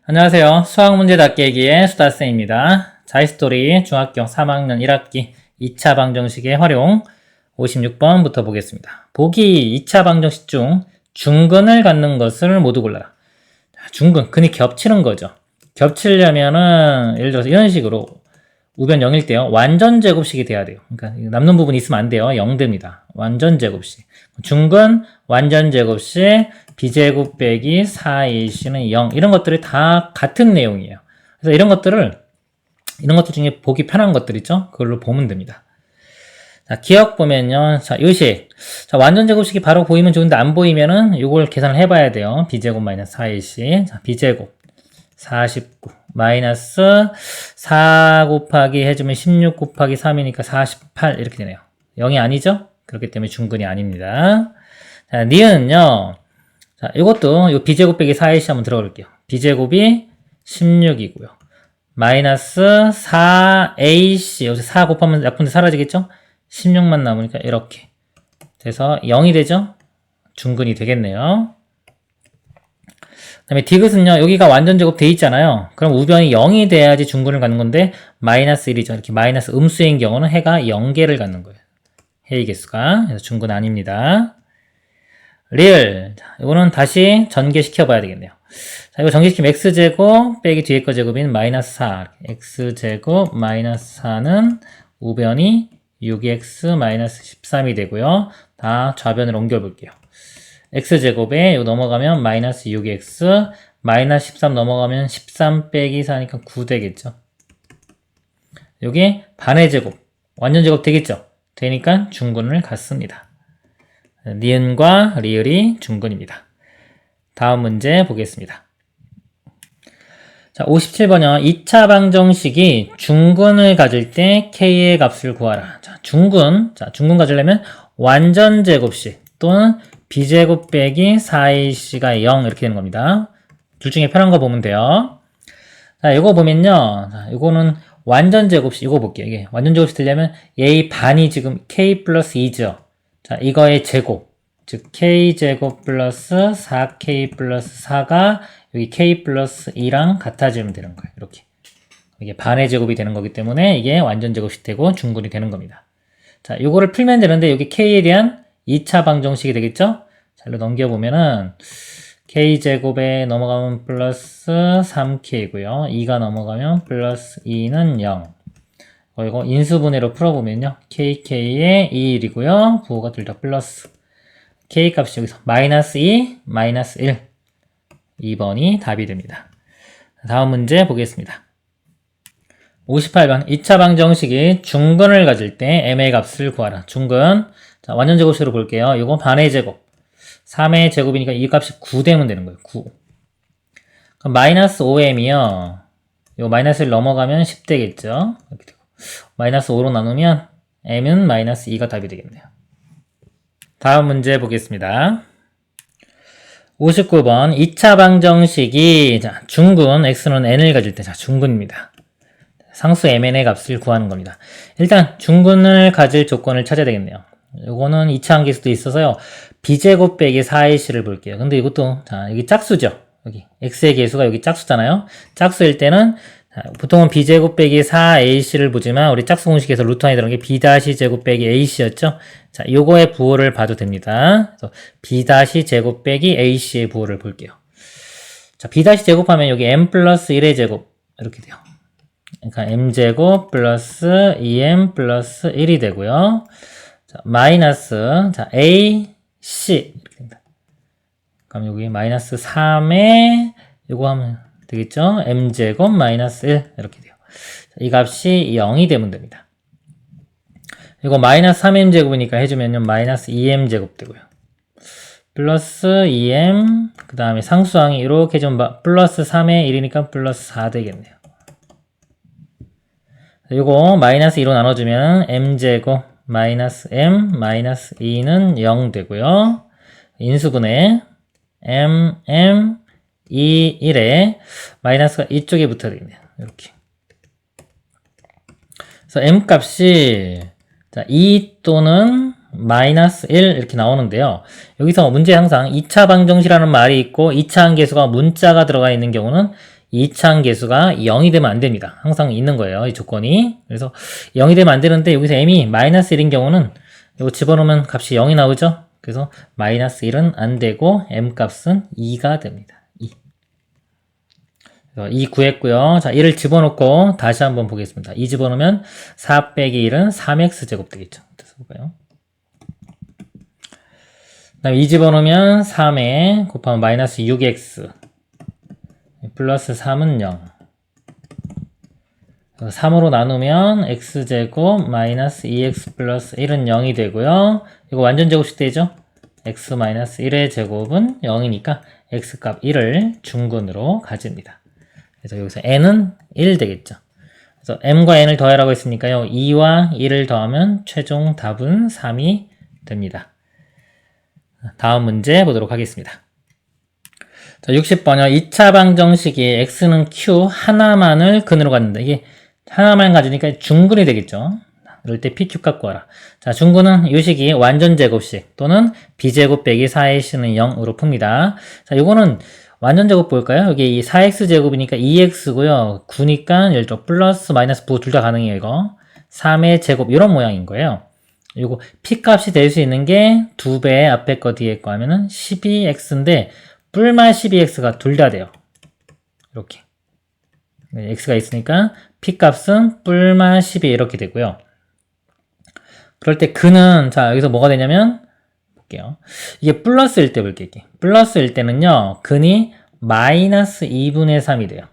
안녕하세요. 수학문제 닫깨기의 수다쌤입니다. 자이스토리 중학교 3학년 1학기 2차 방정식의 활용 56번부터 보겠습니다. 보기 2차 방정식 중 중근을 갖는 것을 모두 골라라. 중근, 근이 겹치는 거죠. 겹치려면은 예를 들어서 이런 식으로 우변 0일 때요. 완전 제곱식이 돼야 돼요. 그러니까 남는 부분이 있으면 안 돼요. 0됩니다. 완전 제곱식. 중근, 완전 제곱식, b제곱 빼기 4ac는 0. 이런 것들이 다 같은 내용이에요. 그래서 이런 것들 중에 보기 편한 것들 있죠? 그걸로 보면 됩니다. 자, 기억 보면요. 자, 요식. 자, 완전 제곱식이 바로 보이면 좋은데 안 보이면은 이걸 계산을 해봐야 돼요. b제곱 마이너스 4ac. 자, b제곱 49 마이너스 4 곱하기 해주면 16 곱하기 3이니까 48 이렇게 되네요. 0이 아니죠? 그렇기 때문에 중근이 아닙니다. 자, 니은요. 자, 이것도 요 b제곱 빼기 4ac 한번 들어볼게요. b제곱이 16이고요. 마이너스 4ac 여기서 4 곱하면 약분데 사라지겠죠? 16만 남으니까 이렇게 돼서 0이 되죠? 중근이 되겠네요. 그 다음에 디귿은요, 여기가 완전 제곱 돼 있잖아요. 그럼 우변이 0이 돼야지 중근을 갖는 건데, 마이너스 1이죠. 이렇게 마이너스 음수인 경우는 해가 0개를 갖는 거예요. 해의 개수가. 그래서 중근 아닙니다. 리을. 자, 이거는 다시 전개시켜 봐야 되겠네요. 자, 이거 전개시키면 x제곱 빼기 뒤에 거 제곱인 마이너스 4. x제곱 마이너스 4는 우변이 6x 마이너스 13이 되고요. 다 좌변을 옮겨 볼게요. x제곱에 이거 넘어가면 마이너스 6x 마이너스 13 넘어가면 13 빼기 4니까 9 되겠죠. 여기 반의 제곱 완전 제곱 되겠죠. 되니까 중근을 갖습니다. 니은과 리을이 중근입니다. 다음 문제 보겠습니다. 자, 57번이요. 2차 방정식이 중근을 가질 때 k의 값을 구하라. 자, 중근 가지려면 완전 제곱식 또는 b제곱 빼기 4ac가 0 이렇게 되는 겁니다. 둘 중에 편한 거 보면 돼요. 자, 이거 보면요. 자, 이거는 완전 제곱식, 이거 볼게요. 이게 완전 제곱식 되려면 a 반이 지금 k 플러스 2죠. 자, 이거의 제곱. 즉, k제곱 플러스 4k 플러스 4가 여기 k 플러스 2랑 같아지면 되는 거예요. 이렇게. 이게 반의 제곱이 되는 거기 때문에 이게 완전 제곱식 되고 중근이 되는 겁니다. 자, 이거를 풀면 되는데 여기 k에 대한 2차 방정식이 되겠죠? 자, 일로 넘겨보면은 k제곱에 넘어가면 플러스 3k고요. 2가 넘어가면 플러스 2는 0. 이거 인수분해로 풀어보면요. kk의 2일이고요. 부호가 둘 다 플러스. k 값이 여기서 마이너스 2, 마이너스 1. 2번이 답이 됩니다. 다음 문제 보겠습니다. 58번 2차 방정식이 중근을 가질 때 m의 값을 구하라. 중근. 자, 완전 제곱식으로 볼게요. 이거 반의 제곱. 3의 제곱이니까 이 값이 9 되면 되는 거예요. 9. 그럼 마이너스 5m이요. 이거 마이너스 1 넘어가면 10 되겠죠? 이렇게 되고. 마이너스 5로 나누면 m은 마이너스 2가 답이 되겠네요. 다음 문제 보겠습니다. 59번 2차 방정식이 자, 중근 x는 n을 가질 때 자, 중근입니다. 상수 mn의 값을 구하는 겁니다. 일단 중근을 가질 조건을 찾아야 되겠네요. 요거는 2차 함계수도 있어서요. b제곱 빼기 4ac를 볼게요. 근데 이것도 자, 여기 짝수죠. 여기 x의 개수가 여기 짝수잖아요. 짝수일 때는 자, 보통은 b제곱 빼기 4ac를 보지만 우리 짝수 공식에서 루트 안에 들어간 게 b-제곱 빼기 ac였죠. 자, 요거의 부호를 봐도 됩니다. 그래서 b-제곱 빼기 ac의 부호를 볼게요. 자, b-제곱하면 여기 m 플러스 1의 제곱 이렇게 돼요. 그러니까 m제곱 플러스 2m 플러스 1이 되고요. 자, 마이너스, 자, a, c. 이렇게 됩니다. 그럼 여기 마이너스 3에, 요거 하면 되겠죠? m제곱 마이너스 1. 이렇게 돼요. 자, 이 값이 0이 되면 됩니다. 이거 마이너스 3m제곱이니까 해주면요. 마이너스 2m제곱 되고요. 플러스 2m, 그 다음에 상수항이 이렇게 좀 플러스 3에 1이니까 플러스 4 되겠네요. 요거 마이너스 2로 나눠주면 m제곱 마이너스 m 마이너스 2는 0 되고요. 인수분해 m 2, 1에 마이너스가 이쪽에 붙어야 되겠네요. 이렇게. 그래서 m 값이 자, 2 또는 마이너스 1 이렇게 나오는데요. 여기서 문제 항상 2차 방정식이라는 말이 있고 2차 함계수가 문자가 들어가 있는 경우는 이차항 계수가 0이 되면 안 됩니다. 항상 있는 거예요. 이 조건이. 그래서 0이 되면 안 되는데 여기서 m이 마이너스 1인 경우는 이거 집어넣으면 값이 0이 나오죠. 그래서 마이너스 1은 안 되고 m 값은 2가 됩니다. 2. 2 구했고요. 자, 1을 집어넣고 다시 한번 보겠습니다. 2 집어넣으면 4 빼기 1은 3x제곱 되겠죠. 볼까요? 그 다음에 2 집어넣으면 3에 곱하면 마이너스 6x 플러스 3은 0. 3으로 나누면 x제곱 마이너스 2x 플러스 1은 0이 되고요. 이거 완전 제곱식 되죠? x 마이너스 1의 제곱은 0이니까 x값 1을 중근으로 가집니다. 그래서 여기서 n은 1 되겠죠. 그래서 m과 n을 더하라고 했으니까요. 2와 1을 더하면 최종 답은 3이 됩니다. 다음 문제 보도록 하겠습니다. 자, 60번이요. 2차 방정식이 x는 q 하나만을 근으로 갖는다. 이게 하나만 가지니까 중근이 되겠죠. 이럴 때 pq 값 구하라. 자, 중근은 이 식이 완전 제곱식 또는 b제곱 빼기 4ac는 0으로 풉니다. 자, 이거는 완전 제곱 볼까요? 여기 이 4x 제곱이니까 2x고요. 9니까 예를 들어 플러스 마이너스 부호 둘 다 가능해요, 이거. 3의 제곱 이런 모양인 거예요. 요거 p 값이 될 수 있는 게 2배 앞에 거 뒤에 거 하면은 12x인데 뿔마 12x가 둘 다 돼요. 이렇게. x가 있으니까 p 값은 뿔마 12 이렇게 되고요. 그럴 때 근은 자, 여기서 뭐가 되냐면 볼게요. 이게 플러스일 때 볼게요. 플러스일 때는요. 근이 마이너스 2분의 3이 돼요.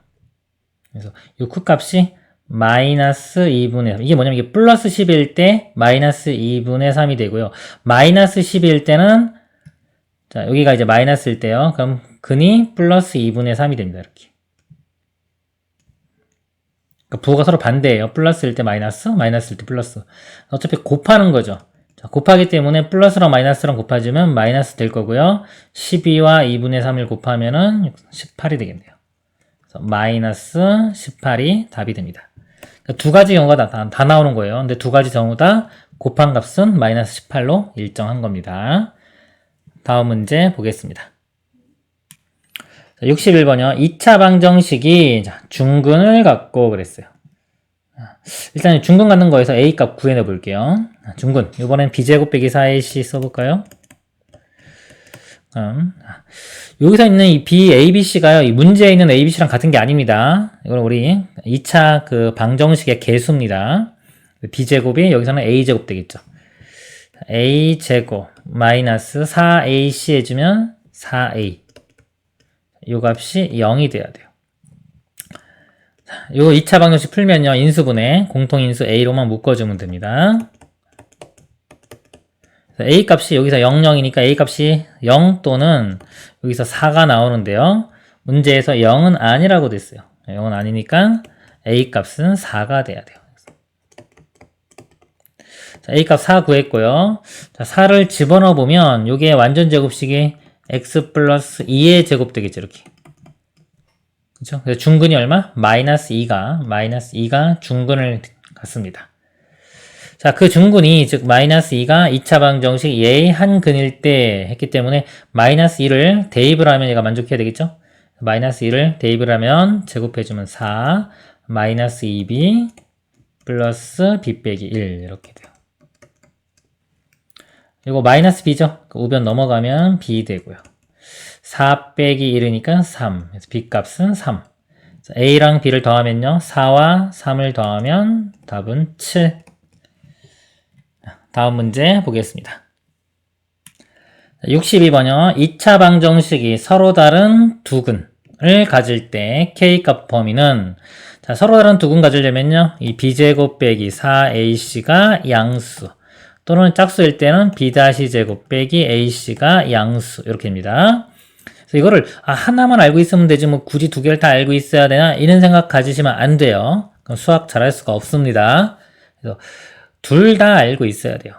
그래서 이 q 값이 마이너스 2분의 3. 이게 뭐냐면 이게 플러스 10일 때 마이너스 2분의 3이 되고요. 마이너스 10일 때는 자, 여기가 이제 마이너스일 때요. 그럼 근이 플러스 2분의 3이 됩니다. 이렇게. 그러니까 부호가 서로 반대예요. 플러스일 때 마이너스, 마이너스일 때 플러스. 어차피 곱하는 거죠. 자, 곱하기 때문에 플러스랑 마이너스랑 곱해주면 마이너스 될 거고요. 12와 2분의 3을 곱하면은 18이 되겠네요. 그래서 마이너스 18이 답이 됩니다. 그러니까 두 가지 경우가 다 나오는 거예요. 근데 두 가지 경우 다 곱한 값은 마이너스 18로 일정한 겁니다. 다음 문제 보겠습니다. 61번이요. 2차 방정식이 중근을 갖고 그랬어요. 일단 중근 갖는 거에서 a 값 구해내 볼게요. 중근. 이번엔 b제곱 빼기 4ac 써볼까요? 여기서 있는 이 b, a, b, c가요. 이 문제에 있는 a, b, c랑 같은 게 아닙니다. 이건 우리 2차 그 방정식의 개수입니다. b제곱이 여기서는 a제곱 되겠죠. a제곱 마이너스 4ac 해주면 4a. 요 값이 0이 돼야 돼요. 요 2차 방정식 풀면요. 인수분해 공통인수 a로만 묶어주면 됩니다. a 값이 여기서 00이니까 a 값이 0 또는 여기서 4가 나오는데요. 문제에서 0은 아니라고 됐어요. 0은 아니니까 a 값은 4가 돼야 돼요. 자, a 값 4 구했고요. 자, 4를 집어넣어 보면 요게 완전 제곱식이 x 플러스 2의 제곱 되겠죠. 이렇게. 그렇죠? 그래서 중근이 얼마? 마이너스 2가 중근을 갖습니다. 자, 그 중근이 즉 마이너스 2가 2차 방정식 예의 한 근일 때 했기 때문에 마이너스 2를 대입을 하면 얘가 만족해야 되겠죠? 마이너스 2를 대입을 하면 제곱해주면 4 마이너스 2b 플러스 b 빼기 1 이렇게 돼요. 이거 마이너스 b죠? 우변 넘어가면 b 되고요. 4 빼기 1이니까 3. 그래서 b 값은 3. a랑 b를 더하면요. 4와 3을 더하면 답은 7. 다음 문제 보겠습니다. 62번이요. 2차 방정식이 서로 다른 두 근을 가질 때 k값 범위는 자, 서로 다른 두 근 가지려면요. 이 b제곱 빼기 4ac가 양수 또는 짝수일 때는 b-제곱 빼기 ac가 양수 이렇게 됩니다. 그래서 이거를 하나만 알고 있으면 되지 뭐 굳이 두 개를 다 알고 있어야 되나 이런 생각 가지시면 안 돼요. 그럼 수학 잘할 수가 없습니다. 그래서 둘 다 알고 있어야 돼요.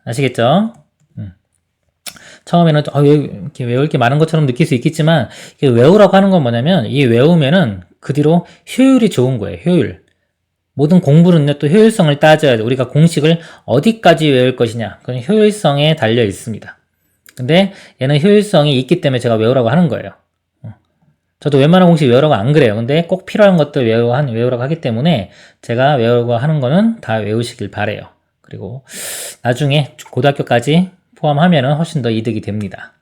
아시겠죠? 처음에는 왜 이렇게 외울 게 많은 것처럼 느낄 수 있겠지만 외우라고 하는 건 뭐냐면 이 외우면은 그 뒤로 효율이 좋은 거예요. 효율. 모든 공부는요 또 효율성을 따져야 돼. 우리가 공식을 어디까지 외울 것이냐. 그건 효율성에 달려 있습니다. 근데 얘는 효율성이 있기 때문에 제가 외우라고 하는 거예요. 저도 웬만한 공식 외우라고 안 그래요. 근데 꼭 필요한 것들 외우라고 하기 때문에 제가 외우라고 하는 거는 다 외우시길 바래요. 그리고 나중에 고등학교까지 포함하면 훨씬 더 이득이 됩니다.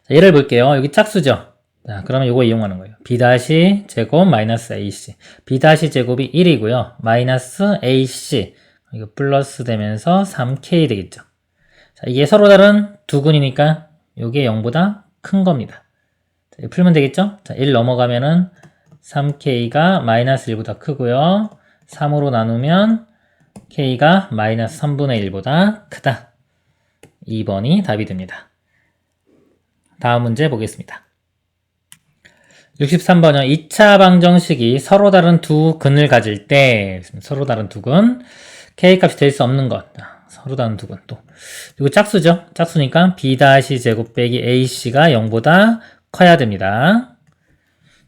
자, 예를 볼게요. 여기 짝수죠. 자, 그러면 이거 이용하는 거예요. b' 제곱 마이너스 ac. b' 제곱이 1이고요. 마이너스 ac. 이거 플러스 되면서 3k 되겠죠. 자, 이게 서로 다른 두근이니까 이게 0보다 큰 겁니다. 자, 이거 풀면 되겠죠? 자, 1 넘어가면은 3k가 마이너스 1보다 크고요. 3으로 나누면 k가 마이너스 3분의 1보다 크다. 2번이 답이 됩니다. 다음 문제 보겠습니다. 63번은 2차 방정식이 서로 다른 두 근을 가질 때, 서로 다른 두 근, k값이 될 수 없는 것. 서로 다른 두 근 또. 이거 짝수죠? 짝수니까 b' 제곱 빼기 ac가 0보다 커야 됩니다.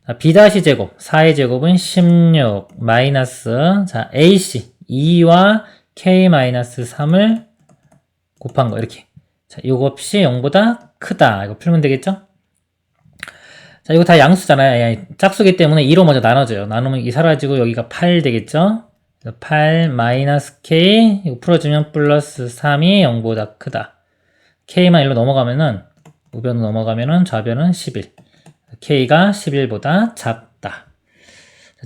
자, b' 제곱, 4의 제곱은 16, 마이너스, 자, ac, 2와 k 마이너스 3을 곱한 거, 이렇게. 자, 이것이 0보다 크다. 이거 풀면 되겠죠? 자, 이거 다 양수잖아요. 짝수기 때문에 2로 먼저 나눠져요. 나누면 이 사라지고 여기가 8 되겠죠? 8 마이너스 k, 이거 풀어주면 플러스 3이 0보다 크다. k만 1로 넘어가면은, 우변으로 넘어가면은 좌변은 11. k가 11보다 작다.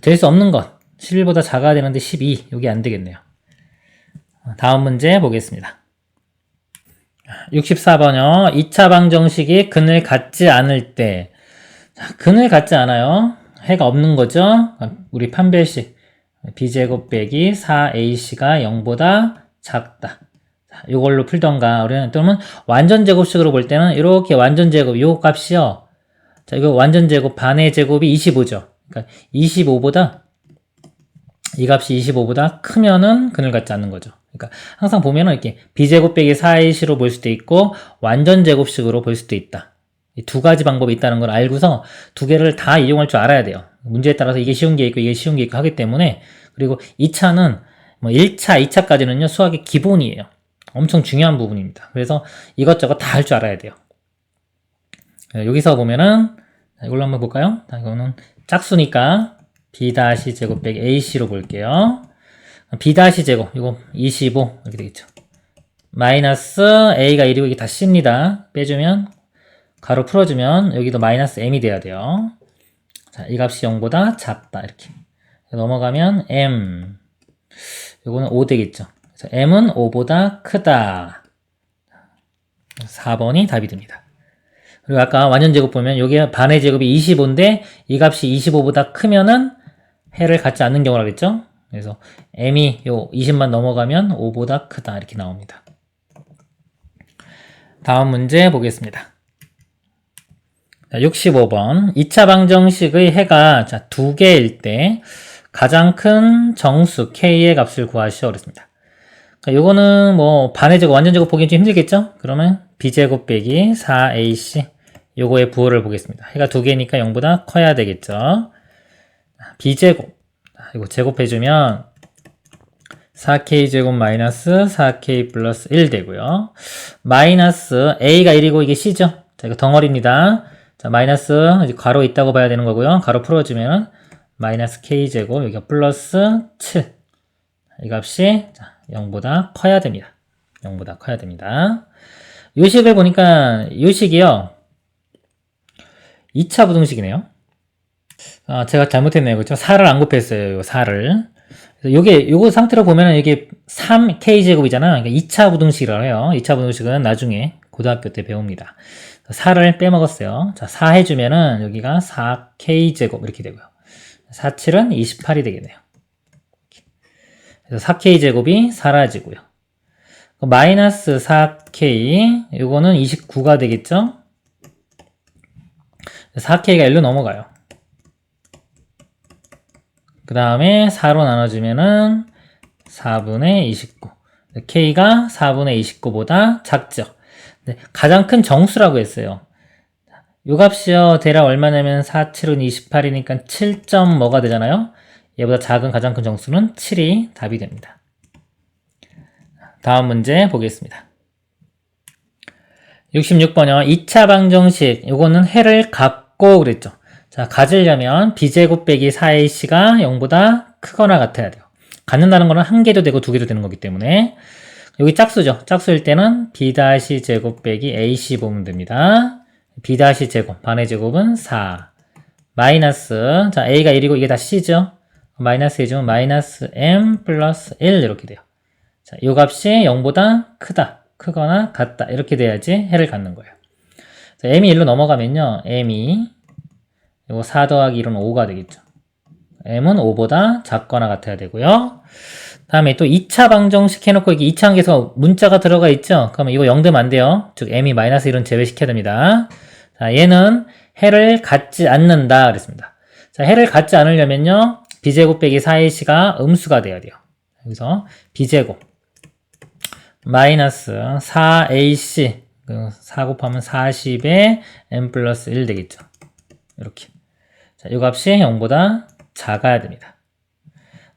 될 수 없는 것. 11보다 작아야 되는데 12. 이게 안 되겠네요. 다음 문제 보겠습니다. 64번요. 2차 방정식이 근을 갖지 않을 때. 자, 근을 갖지 않아요. 해가 없는 거죠. 우리 판별식 b제곱 빼기 4ac가 0보다 작다. 자, 이걸로 풀던가 우리는 또는 완전 제곱식으로 볼 때는 이렇게 완전 제곱 요 값이요. 자, 이거 완전 제곱 반의 제곱이 25죠. 그러니까 25보다 이 값이 25보다 크면은 근을 갖지 않는 거죠. 그러니까 항상 보면은 이렇게 b제곱 빼기 4ac로 볼 수도 있고 완전 제곱식으로 볼 수도 있다. 이 두 가지 방법이 있다는 걸 알고서 두 개를 다 이용할 줄 알아야 돼요. 문제에 따라서 이게 쉬운 게 있고 이게 쉬운 게 있고 하기 때문에. 그리고 2차는 뭐 1차, 2차까지는요 수학의 기본이에요. 엄청 중요한 부분입니다. 그래서 이것저것 다 할 줄 알아야 돼요. 여기서 보면은 이걸로 한번 볼까요? 이거는 짝수니까 b' 제곱 빼기 ac로 볼게요. b' 제곱 이거 25 이렇게 되겠죠. 마이너스 a가 1이고 이게 다 c입니다. 빼주면 가로 풀어주면 여기도 마이너스 m이 돼야 돼요. 자, 이 값이 0보다 작다. 이렇게 넘어가면 m 이거는 5 되겠죠. 그래서 m은 5보다 크다. 4번이 답이 됩니다. 그리고 아까 완전 제곱 보면 여기 반의 제곱이 25인데 이 값이 25보다 크면은 해를 갖지 않는 경우라겠죠. 그래서 m이 요 20만 넘어가면 5보다 크다. 이렇게 나옵니다. 다음 문제 보겠습니다. 65번 2차 방정식의 해가 두 개일 때 가장 큰 정수 k의 값을 구하시오 그랬습니다. 요거는 뭐 반의 제곱 완전 제곱 보기 좀 힘들겠죠? 그러면 b제곱 빼기 4ac 요거의 부호를 보겠습니다. 해가 두 개니까 0보다 커야 되겠죠? b제곱 이거 제곱해주면 4k제곱 마이너스 4k 플러스 1 되고요. 마이너스 a가 1이고 이게 c죠? 자, 이거 덩어리입니다. 자, 마이너스 이제 가로 있다고 봐야 되는 거고요. 가로 풀어주면 마이너스 k제곱 여기가 플러스 7. 이 값이 0보다 커야 됩니다. 0보다 커야 됩니다. 요 식을 보니까 요 식이요. 2차 부등식이네요. 제가 잘못했네요. 그렇죠? 4를 안 곱했어요. 요 4를. 요거 상태로 보면은 이게 3k제곱이잖아요. 그러니까 2차 부등식이라고 해요. 2차 부등식은 나중에 고등학교 때 배웁니다. 4를 빼먹었어요. 자, 4 해주면은 여기가 4k제곱 이렇게 되고요. 4, 7은 28이 되겠네요. 그래서 4k제곱이 사라지고요. 마이너스 4k, 요거는 29가 되겠죠? 4k가 1로 넘어가요. 그 다음에 4로 나눠주면은 4분의 29. k가 4분의 29보다 작죠. 네, 가장 큰 정수라고 했어요. 요 값이요, 대략 얼마냐면 4, 7은 28이니까 7점 뭐가 되잖아요? 얘보다 작은 가장 큰 정수는 7이 답이 됩니다. 다음 문제 보겠습니다. 66번이요. 2차 방정식, 요거는 해를 갖고 갖고 그랬죠. 자, 가지려면 b제곱 빼기 4ac가 0보다 크거나 같아야 돼요. 갖는다는 거는 한 개도 되고 두 개도 되는 거기 때문에 여기 짝수죠. 짝수일 때는 b-제곱 빼기 ac 보면 됩니다. b-제곱, 반의 제곱은 4 마이너스, 자 a가 1이고 이게 다 c죠. 마이너스 해주면 마이너스 m 플러스 1 이렇게 돼요. 자, 이 값이 0보다 크다, 크거나 같다 이렇게 돼야지 해를 갖는 거예요. 자, m이 1로 넘어가면요, m이 이거 4 더하기 1은 5가 되겠죠. m은 5보다 작거나 같아야 되고요. 다음에 또 2차 방정식 해놓고 여기 2차 항에서 문자가 들어가 있죠. 그러면 이거 0 되면 안 돼요. 즉 m이 마이너스 1은 제외시켜야 됩니다. 자, 얘는 해를 갖지 않는다 그랬습니다. 자, 해를 갖지 않으려면요, b제곱 빼기 4ac가 음수가 돼야 돼요. 여기서 b제곱 마이너스 4ac 4 곱하면 40에 m 플러스 1 되겠죠. 이렇게. 자, 이 값이 0보다 작아야 됩니다.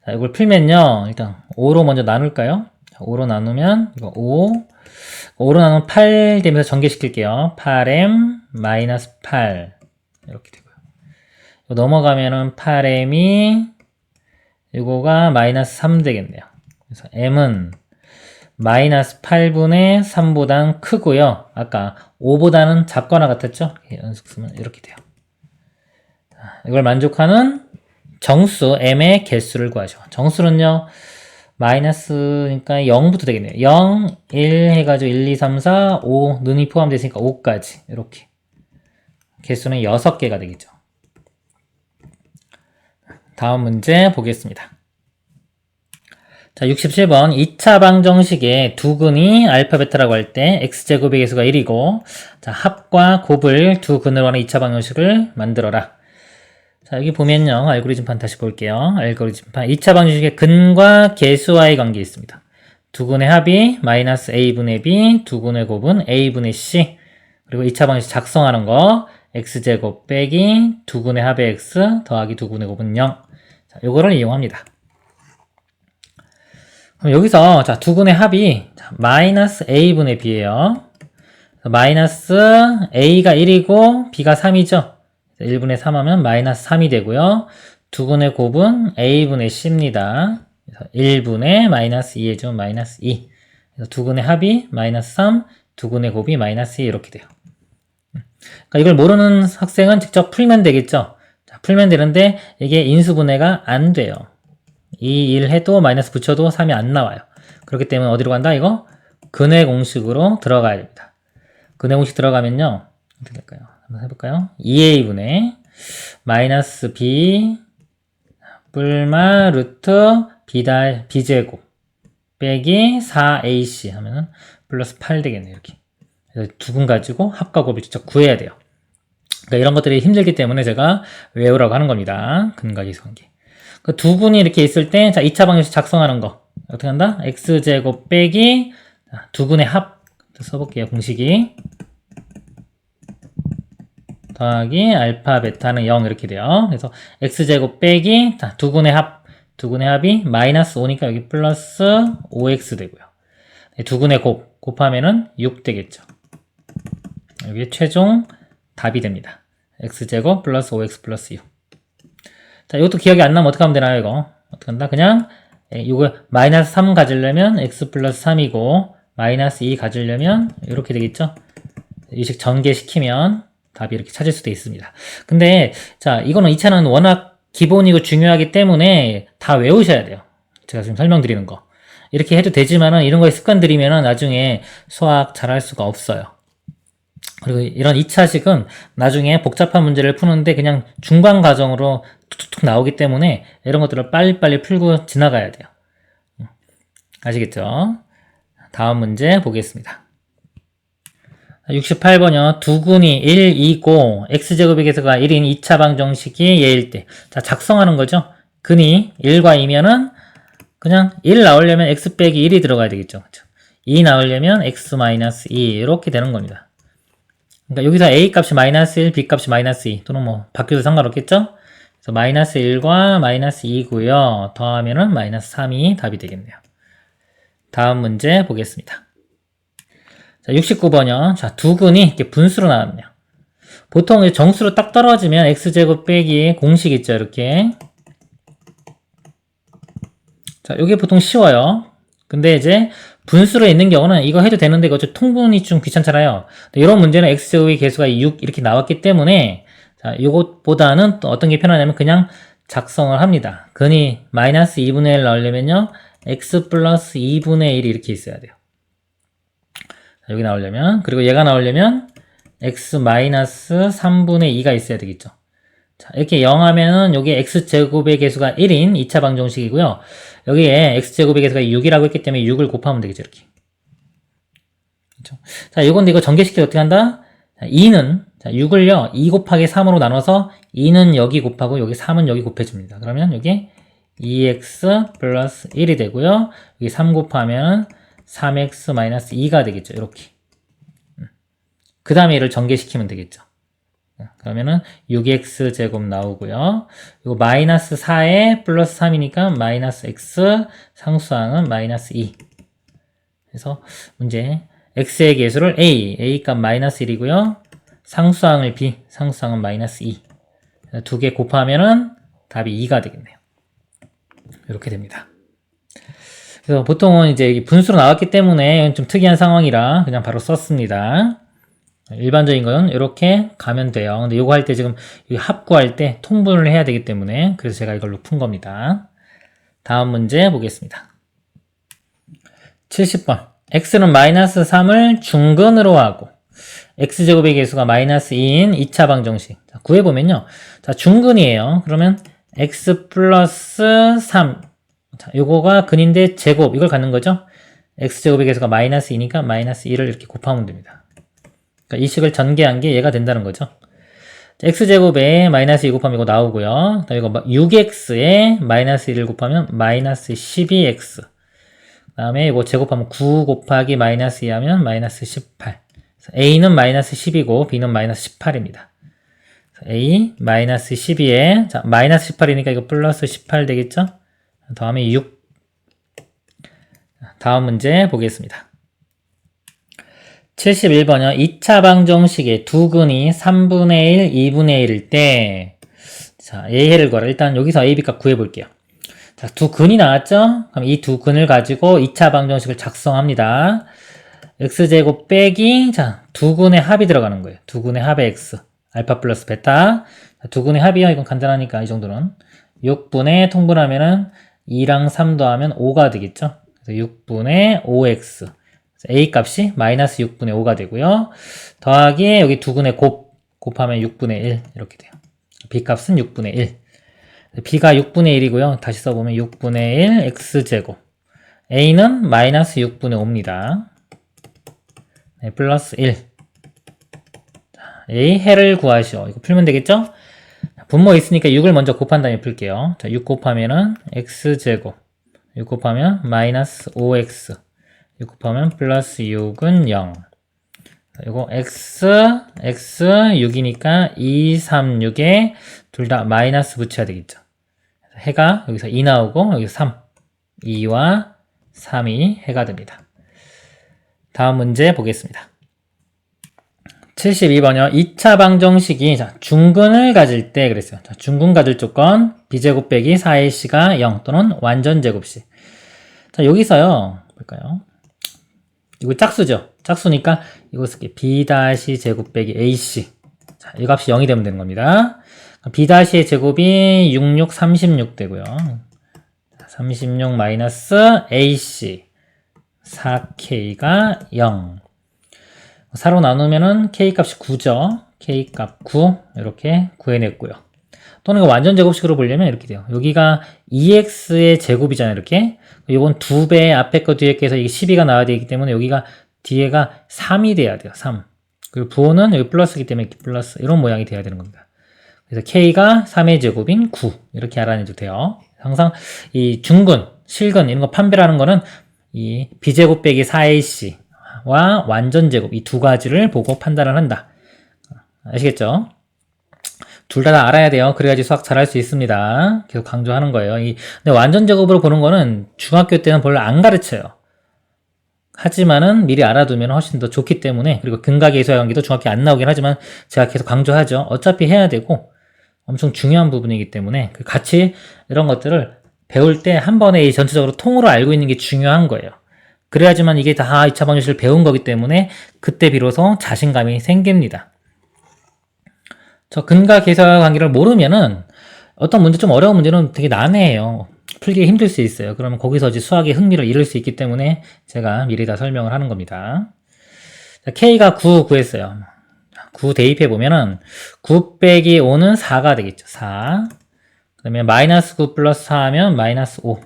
자, 이걸 풀면요, 일단 5로 먼저 나눌까요? 자, 5로 나누면 이거 5로 나누면 8 되면서 전개시킬게요. 8m 마이너스 8 이렇게 되고요. 이거 넘어가면은 8m이 이거가 마이너스 3 되겠네요. 그래서 m은 마이너스 8분의 3보단 크고요. 아까 5보다는 작거나 같았죠? 연속 쓰면 이렇게 돼요. 이걸 만족하는 정수 m의 개수를 구하죠. 정수는요, 마이너스니까 0부터 되겠네요. 0, 1 해가지고 1, 2, 3, 4, 5 는이 포함되어 있으니까 5까지 이렇게 개수는 6개가 되겠죠. 다음 문제 보겠습니다. 자, 67번 2차 방정식의 두 근이 알파 베타라고 할 때 x제곱의 개수가 1이고, 자, 합과 곱을 두 근으로 하는 2차 방정식을 만들어라. 자, 여기 보면요, 알고리즘판 다시 볼게요. 알고리즘판 2차 방정식의 근과 개수와의 관계 있습니다. 두 근의 합이 마이너스 a분의 b, 두 근의 곱은 a분의 c. 그리고 2차 방정식 작성하는 거 x제곱 빼기 두 근의 합의 x 더하기 두 근의 곱은 0. 자, 요거를 이용합니다. 그럼 여기서 자, 두 근의 합이 마이너스 a분의 b예요. 마이너스 a가 1이고 b가 3이죠. 1분의 3 하면 마이너스 3이 되고요. 두 근의 곱은 a분의 c입니다. 그래서 1분의 마이너스 2 해주면 마이너스 2. 그래서 두 근의 합이 마이너스 3, 두 근의 곱이 마이너스 2 이렇게 돼요. 그러니까 이걸 모르는 학생은 직접 풀면 되겠죠. 자, 풀면 되는데 이게 인수분해가 안 돼요. 2, 1 해도 마이너스 붙여도 3이 안 나와요. 그렇기 때문에 어디로 간다? 이거 근의 공식으로 들어가야 됩니다. 근의 공식 들어가면요, 어떻게 될까요? 한번 해볼까요? 2a분의 마이너스 b 뿔마 루트 b제곱 빼기 4ac 하면은 플러스 8 되겠네요. 이렇게. 그래서 두 근 가지고 합과 곱을 직접 구해야 돼요. 그러니까 이런 것들이 힘들기 때문에 제가 외우라고 하는 겁니다. 근과 계수 관계. 그 두 근이 이렇게 있을 때, 자, 2차 방정식 작성하는 거. 어떻게 한다? x제곱 빼기 두 근의 합. 써볼게요. 공식이. 더하기 알파 베타는 0 이렇게 돼요. 그래서 x제곱 빼기 두 근의 합. 두 근의 합이 마이너스 5니까 여기 플러스 5x 되고요. 두 근의 곱하면은 6 되겠죠. 여기 최종 답이 됩니다. x제곱 플러스 5x 플러스 6. 자, 이것도 기억이 안 나면 어떻게 하면 되나요, 이거? 어떻게 한다? 그냥, 이거 마이너스 3 가지려면 x 플러스 3이고, 마이너스 2 가지려면 이렇게 되겠죠? 이 식 전개시키면 답이 이렇게 찾을 수도 있습니다. 근데, 자, 이거는 2차는 워낙 기본이고 중요하기 때문에 다 외우셔야 돼요. 제가 지금 설명드리는 거. 이렇게 해도 되지만은 이런 거에 습관 들이면은 나중에 수학 잘할 수가 없어요. 그리고 이런 2차식은 나중에 복잡한 문제를 푸는데 그냥 중간 과정으로 툭툭툭 나오기 때문에 이런 것들을 빨리빨리 풀고 지나가야 돼요. 아시겠죠? 다음 문제 보겠습니다. 68번이요. 두 근이 1, 2고 x제곱의 개수가 1인 2차 방정식이 얘일 때. 자, 작성하는 거죠. 근이 1과 2면은 그냥 1 나오려면 x 빼기 1이 들어가야 되겠죠. 그렇죠? 2 나오려면 x 마이너스 2 이렇게 되는 겁니다. 그러니까 여기서 a 값이 마이너스 1, b 값이 마이너스 2 또는 뭐 바뀌어도 상관없겠죠? 그래서 마이너스 1과 마이너스 2고요. 더하면은 마이너스 3이 답이 되겠네요. 다음 문제 보겠습니다. 자, 69번이요. 자, 두 근이 이렇게 분수로 나왔네요. 보통 정수로 딱 떨어지면 x제곱 빼기 공식 있죠, 이렇게. 자, 이게 보통 쉬워요. 근데 이제 분수로 있는 경우는 이거 해도 되는데 이거 통분이 좀 귀찮잖아요. 이런 문제는 x제곱의 개수가 6 이렇게 나왔기 때문에 자, 이것보다는 또 어떤 게 편하냐면 그냥 작성을 합니다. 근이 마이너스 2분의 1 나오려면요. x 플러스 2분의 1이 이렇게 있어야 돼요. 자, 여기 나오려면, 그리고 얘가 나오려면 x 마이너스 3분의 2가 있어야 되겠죠. 자, 이렇게 0 하면은 여기 x제곱의 개수가 1인 2차 방정식이고요. 여기에 x제곱의 개수가 6이라고 했기 때문에 6을 곱하면 되겠죠, 이렇게. 그렇죠? 자, 이건데 이거 전개시켜 어떻게 한다? 자, 2는, 자, 6을요, 2 곱하기 3으로 나눠서 2는 여기 곱하고 여기 3은 여기 곱해줍니다. 그러면 여기 2x 플러스 1이 되고요. 여기 3 곱하면 3x 마이너스 2가 되겠죠, 이렇게. 그 다음에 얘를 전개시키면 되겠죠. 그러면은 6x 제곱 나오고요. 이거 마이너스 4에 플러스 3이니까 마이너스 x, 상수항은 마이너스 2. 그래서 문제 x의 개수를 a 값 마이너스 1이고요. 상수항을 b, 상수항은 마이너스 2. 두 개 곱하면은 답이 2가 되겠네요. 이렇게 됩니다. 그래서 보통은 이제 분수로 나왔기 때문에 좀 특이한 상황이라 그냥 바로 썼습니다. 일반적인 건 이렇게 가면 돼요. 근데 이거 할 때 지금 합구할 때 통분을 해야 되기 때문에 그래서 제가 이걸로 푼 겁니다. 다음 문제 보겠습니다. 70번. x는 마이너스 3을 중근으로 하고 x제곱의 개수가 마이너스 2인 2차 방정식. 자, 구해보면요. 자, 중근이에요. 그러면 x 플러스 3. 자, 요거가 근인데 제곱. 이걸 갖는 거죠. x제곱의 개수가 마이너스 2니까 마이너스 2를 이렇게 곱하면 됩니다. 그러니까 이 식을 전개한 게 얘가 된다는 거죠. x제곱에 마이너스 2 곱하면 이거 나오고요. 그다음에 이거 6x에 마이너스 1을 곱하면 마이너스 12x. 그 다음에 이거 제곱하면 9 곱하기 마이너스 2 하면 마이너스 18. a는 마이너스 10이고 b는 마이너스 18입니다. a 마이너스 12에 자 마이너스 18이니까 이거 플러스 18 되겠죠? 다음에 6. 다음 문제 보겠습니다. 71번이요. 2차 방정식의 두 근이 3분의 1, 2분의 1일 때, 자, a해를 구하라. 일단 여기서 a, b 값 구해볼게요. 자, 두 근이 나왔죠? 그럼 이 두 근을 가지고 2차 방정식을 작성합니다. x제곱 빼기, 자, 두 근의 합이 들어가는 거예요. 두 근의 합의 x. 알파 플러스 베타. 자, 두 근의 합이요. 이건 간단하니까 이 정도는. 6분의 통분하면은 2랑 3 더하면 5가 되겠죠? 그래서 6분의 5x. a 값이 마이너스 6분의 5가 되고요. 더하기 여기 두 근의 곱하면 6분의 1 이렇게 돼요. b 값은 6분의 1. b가 6분의 1이고요. 다시 써보면 6분의 1 x제곱. a는 마이너스 6분의 5입니다. 네, 플러스 1. 자, a 해를 구하시오. 이거 풀면 되겠죠? 분모 있으니까 6을 먼저 곱한 다음에 풀게요. 자, 6 곱하면은 x제곱. 6 곱하면 마이너스 5x. 6 곱하면 플러스 6은 0. 이거 x 6이니까 2, 3, 6에 둘 다 마이너스 붙여야 되겠죠. 해가 여기서 2 나오고 여기서 3. 2와 3이 해가 됩니다. 다음 문제 보겠습니다. 72번이요. 2차 방정식이 자, 중근을 가질 때 그랬어요. 자, 중근 가질 조건 b제곱 빼기 4ac가 0 또는 완전 제곱식. 자, 여기서요. 볼까요? 이거 짝수죠. 짝수니까 이거 쓸게. b 제곱 빼기 ac. 자, 이 값이 0이 되면 되는 겁니다. b의 제곱이 66, 36 되고요. 36 마이너스 ac 4k가 0. 4로 나누면은 k 값이 9죠. k 값 9 이렇게 구해냈고요. 또는 이거 완전 제곱식으로 보려면 이렇게 돼요. 여기가 2x의 제곱이잖아요. 이렇게. 이건 2배 앞에 거 뒤에 거에서 이게 12가 나와야 되기 때문에 여기가 뒤에가 3이 돼야 돼요. 3. 그리고 부호는 여기 플러스이기 때문에 플러스 이런 모양이 돼야 되는 겁니다. 그래서 k가 3의 제곱인 9 이렇게 알아내도 돼요. 항상 이 중근, 실근 이런 거 판별하는 거는 이 b제곱 빼기 4ac와 완전 제곱 이 두 가지를 보고 판단을 한다. 아시겠죠? 둘 다 알아야 돼요. 그래야지 수학 잘할 수 있습니다. 계속 강조하는 거예요. 근데 완전 제곱으로 보는 거는 중학교 때는 별로 안 가르쳐요. 하지만은 미리 알아두면 훨씬 더 좋기 때문에, 그리고 근각계수와 관계도 중학교 안 나오긴 하지만 제가 계속 강조하죠. 어차피 해야 되고 엄청 중요한 부분이기 때문에 같이 이런 것들을 배울 때 한 번에 전체적으로 통으로 알고 있는 게 중요한 거예요. 그래야지만 이게 다 2차 방정식을 배운 거기 때문에 그때 비로소 자신감이 생깁니다. 저 근각계수와 관계를 모르면은 어떤 문제, 좀 어려운 문제는 되게 난해해요. 풀기 힘들 수 있어요. 그러면 거기서 이제 수학의 흥미를 잃을 수 있기 때문에 제가 미리 다 설명을 하는 겁니다. 자, K가 9 구했어요. 9 대입해 보면은 9 빼기 5는 4가 되겠죠. 4. 그다음에 마이너스 9 플러스 4 하면 마이너스 5.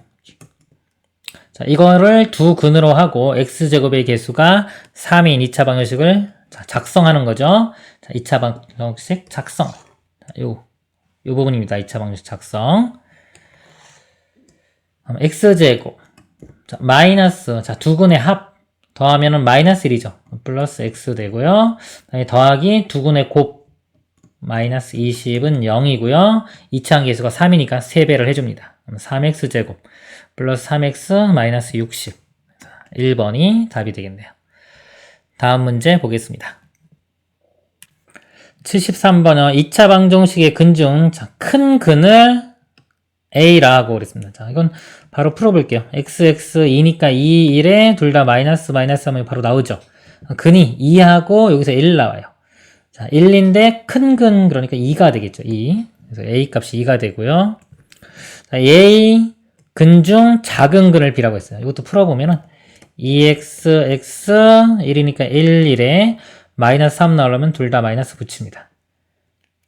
자, 이거를 두 근으로 하고 x제곱의 개수가 3인 2차 방정식을 작성하는 거죠. 자, 2차 방정식 작성. 자, 요 부분입니다. 2차 방정식 작성. x제곱. 자, 마이너스. 자, 두 근의 합. 더하면은 마이너스 1이죠. 플러스 x 되고요. 더하기 두 근의 곱. 마이너스 20은 0이고요. 2차 계수가 3이니까 3배를 해줍니다. 3x제곱. 플러스 3x 마이너스 60. 1번이 답이 되겠네요. 다음 문제 보겠습니다. 73번은 2차 방정식의 근 중 큰 근을 A라고 그랬습니다. 자, 이건 바로 풀어볼게요. XX 2니까 2, 1에 둘 다 마이너스 하면 바로 나오죠. 근이 2하고 여기서 1 나와요. 자, 1인데 큰 근 그러니까 2가 되겠죠. 2. 그래서 A 값이 2가 되고요. 자, A 근 중 작은 근을 B라고 했어요. 이것도 풀어보면은 2xx 1이니까 1, 1에 마이너스 3 나오려면 둘 다 마이너스 붙입니다.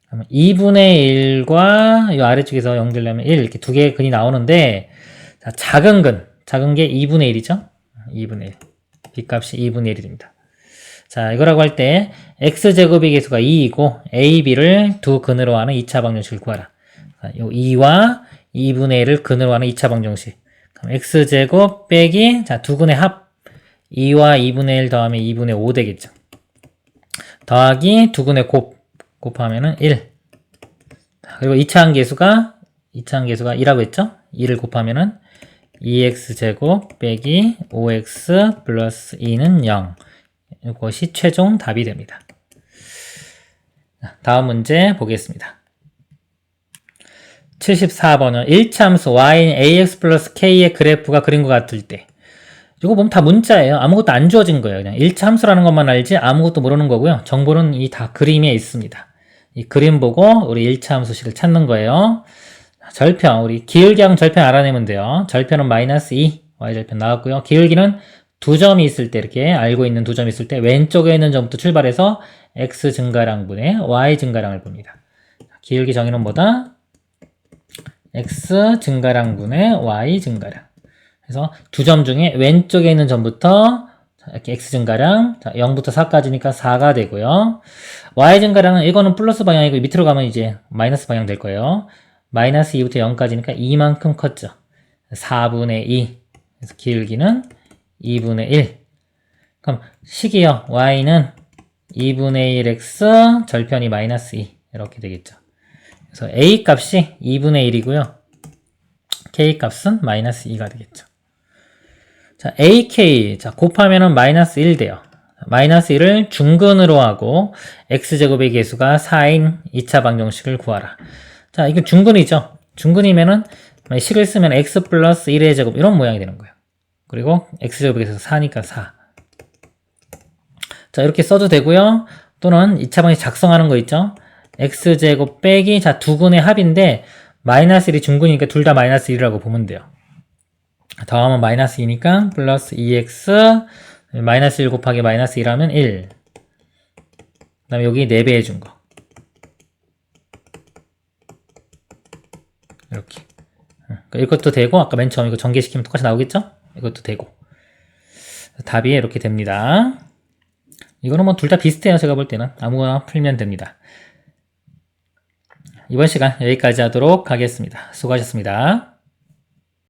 그러면 2분의 1과 이 아래쪽에서 연결되면 1 이렇게 두 개의 근이 나오는데, 자, 작은 게 2분의 1이죠. 2분의 1. B값이 2분의 1이 됩니다. 자, 이거라고 할 때 x제곱의 개수가 2이고 a, b를 두 근으로 하는 2차 방정식을 구하라. 자, 요 2와 2분의 1을 근으로 하는 2차 방정식. 그럼 x제곱 빼기, 자, 두 근의 합. 2와 2분의 1 더하면 2분의 5 되겠죠. 더하기 두 근의 곱하면은 1. 그리고 2차 계수가 2라고 했죠? 2를 곱하면은 2x제곱 빼기 5x 플러스 2는 0. 이것이 최종 답이 됩니다. 다음 문제 보겠습니다. 74번은 1차함수 y인 ax 플러스 k의 그래프가 그린 것 같을 때, 이거 보면 다 문자예요. 아무것도 안 주어진 거예요. 그냥 1차 함수라는 것만 알지 아무것도 모르는 거고요. 정보는 이 다 그림에 있습니다. 이 그림 보고 우리 1차 함수식을 찾는 거예요. 절편, 우리 기울기하고 절편 알아내면 돼요. 절편은 마이너스 2, y절편 나왔고요. 기울기는 두 점이 있을 때, 이렇게 알고 있는 두 점이 있을 때 왼쪽에 있는 점부터 출발해서 x 증가량분의 y 증가량을 봅니다. 기울기 정의는 뭐다? x 증가량분의 y 증가량. 그래서 두 점 중에 왼쪽에 있는 점부터 이렇게 x 증가량, 자, 0부터 4까지니까 4가 되고요. y 증가량은 이거는 플러스 방향이고 밑으로 가면 이제 마이너스 방향 될 거예요. 마이너스 2부터 0까지니까 2만큼 컸죠. 4분의 2. 그래서 기울기는 2분의 1. 그럼 식이요. y는 2분의 1x 절편이 마이너스 2. 이렇게 되겠죠. 그래서 a 값이 2분의 1이고요. k 값은 마이너스 2가 되겠죠. 자, AK, 자, 곱하면은 마이너스 1 돼요. 마이너스 1을 중근으로 하고, x제곱의 개수가 4인 2차 방정식을 구하라. 자, 이거 중근이죠. 중근이면은, 식을 쓰면 x 플러스 1의 제곱, 이런 모양이 되는 거예요. 그리고 x제곱의 개수가 4니까 4. 자, 이렇게 써도 되고요. 또는 2차 방정식 작성하는 거 있죠. x제곱 빼기, 자, 두 근의 합인데, 마이너스 1이 중근이니까 둘 다 마이너스 1이라고 보면 돼요. 더하면 마이너스 2니까 플러스 2x 마이너스 1 곱하기 마이너스 1하면 1. 그 다음에 여기 4배 해준 거. 이렇게. 이것도 되고, 아까 맨 처음 이거 전개시키면 똑같이 나오겠죠? 이것도 되고. 답이 이렇게 됩니다. 이거는 뭐 둘 다 비슷해요. 제가 볼 때는. 아무거나 풀면 됩니다. 이번 시간 여기까지 하도록 하겠습니다. 수고하셨습니다.